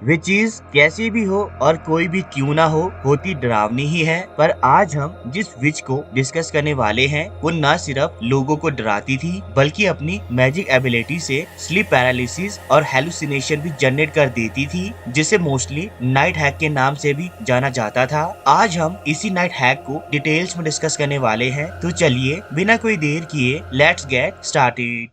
वे चीज कैसी भी हो और कोई भी क्यों ना हो, होती डरावनी ही है। पर आज हम जिस विच को डिस्कस करने वाले हैं वो न सिर्फ लोगों को डराती थी बल्कि अपनी मैजिक एबिलिटी से स्लीप पैरालिसिस और हेलुसिनेशन भी जनरेट कर देती थी, जिसे मोस्टली नाइट हैक के नाम से भी जाना जाता था। आज हम इसी नाइट हैक को डिटेल्स में डिस्कस करने वाले हैं, तो चलिए बिना कोई देर किए let's get started.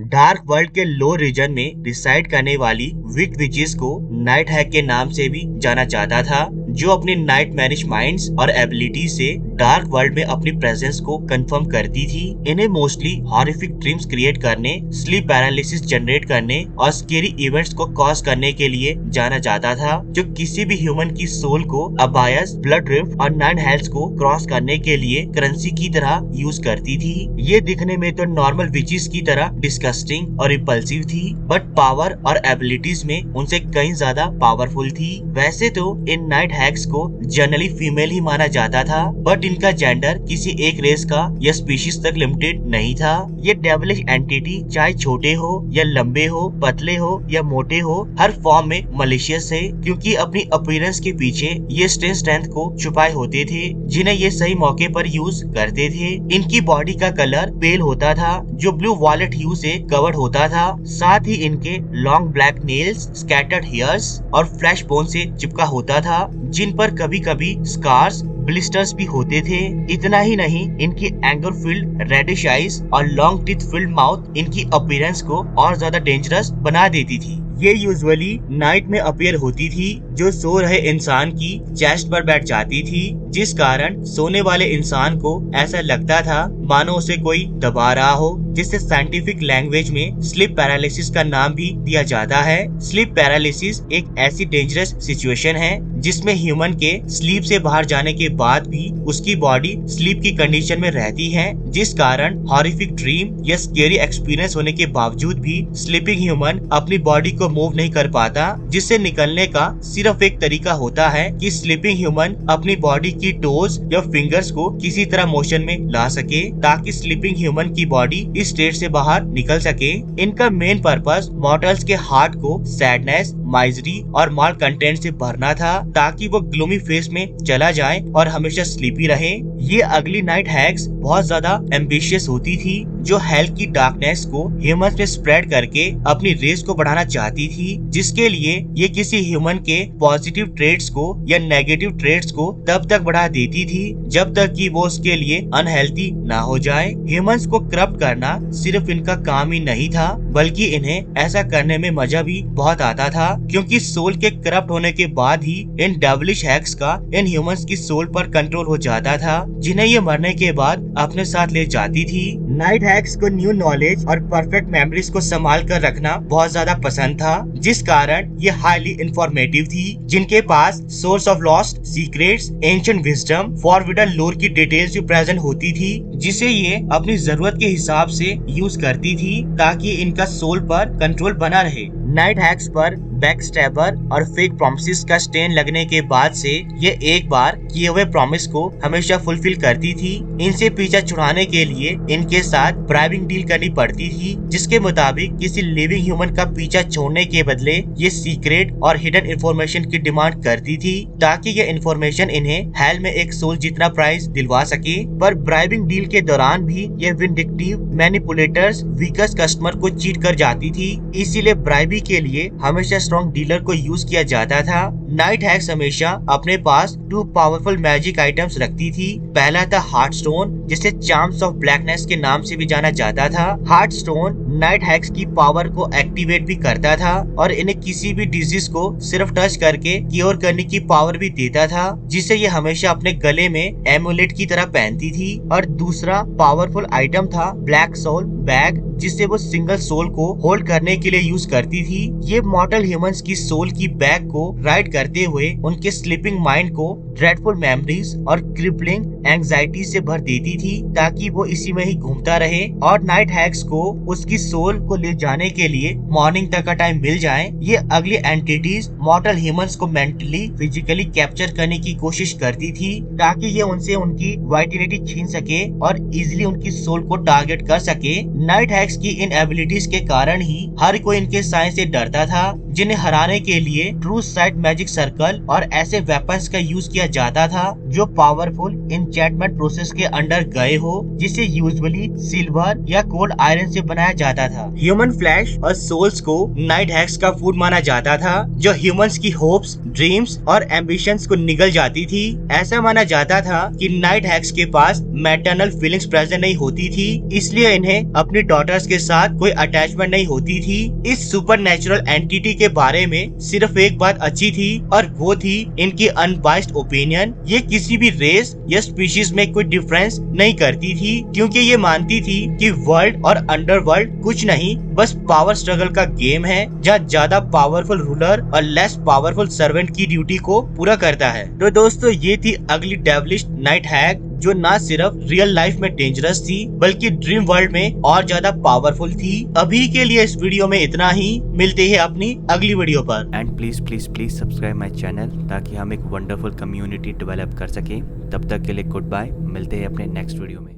Dark world के लो रीजन में डिसाइड करने वाली विक्ड विचेस को नाइट हैक के नाम से भी जाना जाता था, जो अपने नाइट मैरिज माइंड्स और एबिलिटी से डार्क वर्ल्ड में अपनी प्रेजेंस को कंफर्म करती थी। इन्हें मोस्टली हॉरिफिक ड्रीम्स क्रिएट करने, स्लीप पैरालिसिस जनरेट करने और स्केरी इवेंट्स को कॉज करने के लिए जाना जाता था, जो किसी भी ह्यूमन की सोल को अबायस, ब्लड रिफ्ट और नाइन हेल्स को क्रॉस करने के लिए करेंसी की तरह यूज करती थी। ये दिखने में तो नॉर्मल विचेस की तरह डिस्कस्टिंग और रिपल्सिव थी, बट पावर और एबिलिटीज में उनसे कहीं ज्यादा पावरफुल थी। वैसे तो इन नाइट हैक्स को जनरली फीमेल ही माना जाता था, बट इनका जेंडर किसी एक रेस का या स्पीशीज तक लिमिटेड नहीं था। ये डेविलिश एंटिटी चाहे छोटे हो या लंबे हो, पतले हो या मोटे हो, हर फॉर्म में मलिशियस है, क्योंकि अपनी अपीयरेंस के पीछे ये स्ट्रेंथ को छुपाए होते थे, जिन्हें ये सही मौके पर यूज करते थे। इनकी बॉडी का कलर पेल होता था, जो ब्लू वॉलेट ह्यू से कवर्ड होता था। साथ ही इनके long black nails, scattered hairs और फ्लैश बोन से चिपका होता था, जिन पर कभी कभी स्कार्स, ब्लिस्टर्स भी होते थे। इतना ही नहीं, इनकी एंगर फिल्ड रेडिश आइज और लॉन्ग टीथ फिल्ड माउथ इनकी अपीयरेंस को और ज्यादा डेंजरस बना देती थी। ये यूजुअली नाइट में अपीयर होती थी, जो सो रहे इंसान की चेस्ट पर बैठ जाती थी, जिस कारण सोने वाले इंसान को ऐसा लगता था मानो उसे कोई दबा रहा हो, जिसे साइंटिफिक लैंग्वेज में स्लीप पैरालिसिस का नाम भी दिया जाता है। स्लीप पैरालिसिस एक ऐसी डेंजरस सिचुएशन है जिसमें ह्यूमन के स्लीप से बाहर जाने के बाद भी उसकी बॉडी स्लीप की कंडीशन में रहती है, जिस कारण हॉरिफिक ड्रीम या स्केरी एक्सपीरियंस होने के बावजूद भी स्लीपिंग ह्यूमन अपनी बॉडी को मूव नहीं कर पाता, जिससे निकलने का सिर्फ एक तरीका होता है कि स्लीपिंग ह्यूमन अपनी बॉडी की टोज या फिंगर्स को किसी तरह मोशन में ला सके, ताकि स्लीपिंग ह्यूमन की बॉडी इस स्टेट से बाहर निकल सके। इनका मेन पर्पस मॉर्टल्स के हार्ट को सैडनेस, माइजरी और माल कंटेंट से भरना था, ताकि वो ग्लूमी फेस में चला जाए और हमेशा स्लीपी रहे। ये अगली नाइट हैक्स बहुत ज्यादा एम्बिशियस होती थी, जो हेल्थ की डार्कनेस को ह्यूमन में स्प्रेड करके अपनी रेस को बढ़ाना चाहती थी, जिसके लिए ये किसी ह्यूमन के पॉजिटिव ट्रेड्स को या नेगेटिव ट्रेड्स को तब तक बढ़ा देती थी जब तक कि वो उसके लिए अनहेल्थी ना हो जाए। ह्यूमंस को करप्ट करना सिर्फ इनका काम ही नहीं था, बल्कि इन्हें ऐसा करने में मजा भी बहुत आता था, क्योंकि सोल के करप्ट होने के बाद ही इन डेविलिश हैक्स का इन ह्यूमंस की सोल पर कंट्रोल हो जाता था, जिन्हें ये मरने के बाद अपने साथ ले जाती थी। नाइट हैक्स को न्यू नॉलेज और परफेक्ट मेमोरीज को संभाल कर रखना बहुत ज्यादा पसंद था, जिस कारण ये हाईली इंफॉर्मेटिव थी। जिनके पास source of lost secrets, ancient wisdom, forbidden lore की डिटेल्स भी प्रेजेंट होती थी, जिसे ये अपनी जरूरत के हिसाब से यूज करती थी, ताकि इनका सोल पर कंट्रोल बना रहे। नाइट हैक्स पर बैकस्टैबर और फेक प्रॉमिसेस का स्टेन लगने के बाद से ये एक बार किए हुए प्रॉमिस को हमेशा फुलफिल करती थी। इनसे पीछा छुड़ाने के लिए इनके साथ ब्राइबिंग डील करनी पड़ती थी, जिसके मुताबिक किसी लिविंग ह्यूमन का पीछा छोड़ने के बदले ये सीक्रेट और हिडन इंफॉर्मेशन की डिमांड करती थी, ताकि ये इंफॉर्मेशन इन्हें हेल में एक सोल जितना प्राइस दिलवा सके। पर ब्राइबिंग डील के दौरान भी ये विंडिक्टिव मैनिपुलेटर्स वीकेस्ट कस्टमर को चीट कर जाती थी, इसीलिए ब्राइबिंग के लिए हमेशा स्ट्रॉन्ग डीलर को यूज किया जाता था। नाइट हैक्स हमेशा अपने पास 2 पावरफुल मैजिक आइटम्स रखती थी। पहला था हार्ट स्टोन, जिसे चार्म्स ऑफ ब्लैकनेस के नाम से भी जाना जाता था। हार्ट स्टोन नाइट हैक्स की पावर को एक्टिवेट भी करता था और इन्हें किसी भी डिजीज को सिर्फ टच करके क्योर करने की पावर भी देता था, जिसे ये हमेशा अपने गले में एमुलेट की तरह पहनती थी। और दूसरा पावरफुल आइटम था ब्लैक सोल बैग, जिससे वो सिंगल सोल को होल्ड करने के लिए यूज करती थी। ये मॉर्टल ह्यूमंस की सोल की बैग को राइड करते हुए उनके स्लीपिंग माइंड को ड्रेडफुल मेमोरीज और क्रिपलिंग एंजाइटी से भर देती थी, ताकि वो इसी में ही घूमता रहे और नाइट हैक्स को उसकी सोल को ले जाने के लिए मॉर्निंग तक का टाइम मिल जाए। ये अगली एंटिटीज मॉर्टल ह्यूमंस को मेंटली फिजिकली कैप्चर करने की कोशिश करती थी, ताकि ये उनसे उनकी वाइटलिटी छीन सके और इजिली उनकी सोल को टारगेट कर सके। नाइट हैक्स की इन एबिलिटीज के कारण ही हर कोई इनके साइंस से डरता था, जिन्हें हराने के लिए ट्रू साइट मैजिक सर्कल और ऐसे वेपन्स का यूज किया जाता था जो पावरफुल इंचेंटमेंट प्रोसेस के अंडर गए हो, जिसे यूजुअली सिल्वर या कोल्ड आयरन से बनाया जाता था। ह्यूमन फ्लैश और सोल्स को नाइट हैक्स का फूड माना जाता था, जो ह्यूमंस की होप्स, ड्रीम्स और एम्बिशंस को निगल जाती थी। ऐसा माना जाता था कि नाइट हैक्स के पास मैटरनल फीलिंग्स प्रेजेंट नहीं होती थी, इसलिए इन्हें अपनी डॉटर्स के साथ कोई अटैचमेंट नहीं होती थी। इस सुपरनैचुरल एंटिटी के बारे में सिर्फ एक बात अच्छी थी, और वो थी इनकी अनबाइस्ड ओपिनियन। ये किसी भी रेस या स्पीशीज में कोई डिफरेंस नहीं करती थी, क्योंकि ये मानती थी कि वर्ल्ड और अंडरवर्ल्ड कुछ नहीं, बस पावर स्ट्रगल का गेम है, जहाँ ज्यादा पावरफुल रूलर और लेस पावरफुल सर्वेंट की ड्यूटी को पूरा करता है। तो दोस्तों, ये थी अगली डेविलिश नाइट हैक, जो ना सिर्फ रियल लाइफ में डेंजरस थी, बल्कि ड्रीम वर्ल्ड में और ज्यादा पावरफुल थी। अभी के लिए इस वीडियो में इतना ही, मिलते हैं अपनी अगली वीडियो पर। And please please please subscribe my channel, ताकि हम एक वंडरफुल कम्युनिटी डेवलप कर सके। तब तक के लिए गुड बाय, मिलते हैं अपने नेक्स्ट वीडियो में।